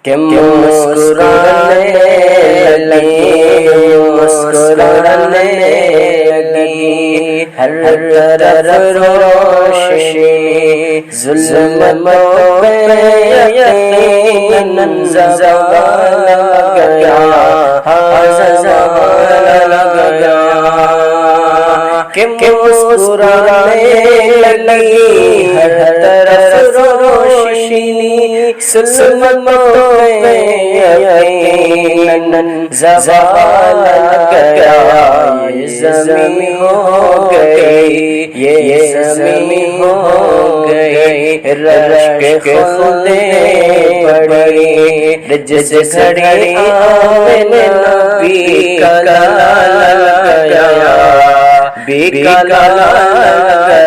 کہ مسکرانے لگی مسکرانے لگی ہر طرف روشنی ظلمتوں پہ یقیناً زوال گیا زوال گیا کہ مسکرانے لگی ہر طرف روشنی ظلمتوں پہ یقیناً زوال گیا یہ زمین ہو گئی یہ زمین ہو گئی رشک خودے بڑی جس گھڑی آمن نبی کا لالا گیا بی کا لالا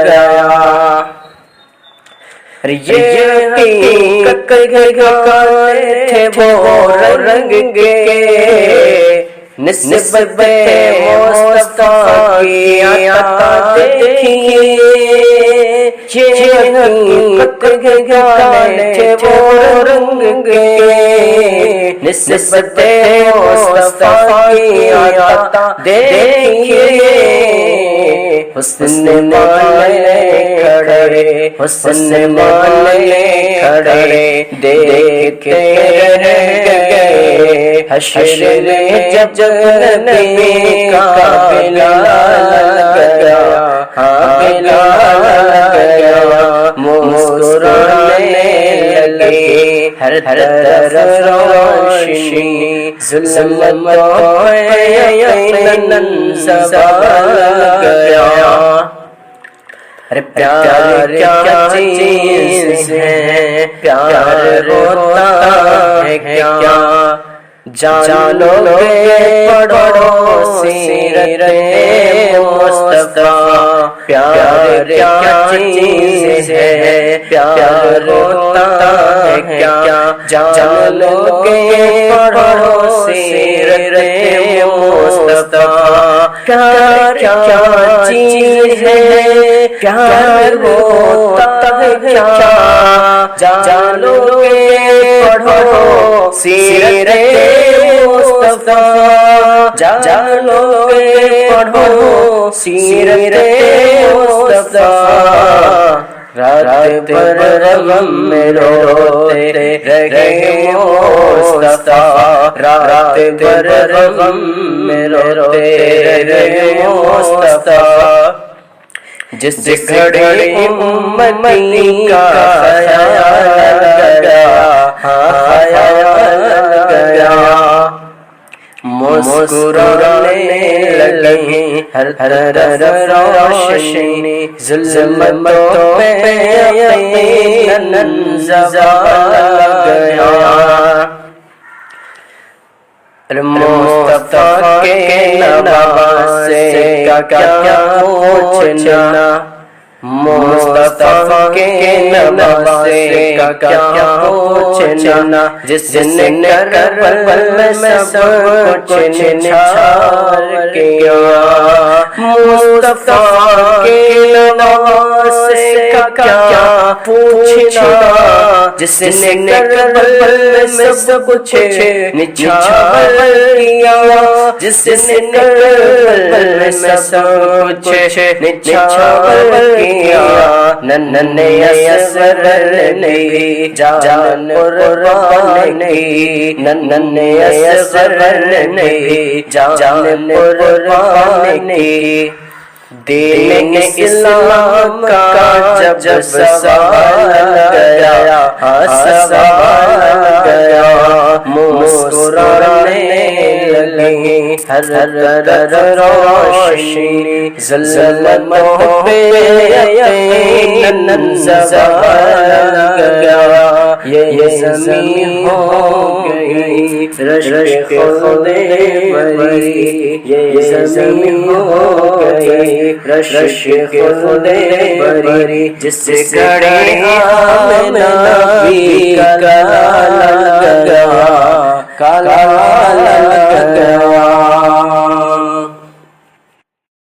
گیا یہ حقیقت گاتے تھے وہ رنگ کے نسبت مصطفیٰ کی عطا دیکھیے یہ حقیقت گاتے تھے وہ رنگ کے نسبت مصطفیٰ کی عطا دیکھیے حسن والے کھڑے حسن والے کھڑے دیکھتے رہ گئے حشر جب نبی کا بلال گیا بلال گیا مسکرانے لگے ہر طرف روشنی ظلمتوں پہ یقیناً زوال گیا ارے پیار کیا چیز ہے پیار ہوتا ہے کیا جانو گے پڑھو سیرت مصطفیٰ پیار کیا چیز ہے پیار ہوتا ہے کیا جانو گے پڑھو سیرت مصطفیٰ پیار کیا چیز ہے پیار ہوتا ہے کیا جانو گے پڑھو سیرت مصطفیٰ جانو گے پڑھو سیرت مصطفیٰ رات پر غم میں روتے رہے مصطفیٰ رات پر غم میں روتے رہے مصطفیٰ جس گھڑی امتی کا خیال گیا خیال گیا مسکرانے لگی ہر طرف روشنی ظلمتوں پہ یقیناً زوال گیا مصطفیٰ کے نواسے کا کیا پوچھنا مصطفیٰ کے نواسے کا کیا پوچھنا جس نے کربلا میں سب کچھ نچھاور کیا مصطفیٰ کے نواسے کا کیا پوچھنا جس نے کربلا میں سب کچھ نچھاور کیا جس نے کربلا میں سب کچھ نچھاور کیا ننھے اصغر نے جان قربان کی ننھے اصغر نے جان قربان کی دین اسلام کا جب سوال گیا سوال گیا مسکرانے لگی ہر طرف روشنی ظلمتوں پہ یقیناً زوال گیا یہ زمین ہو گئی رشک خودے بری یہ زمین ہو گئی رشک خودے بری جس گھڑی آمن نبی کا لالا گیا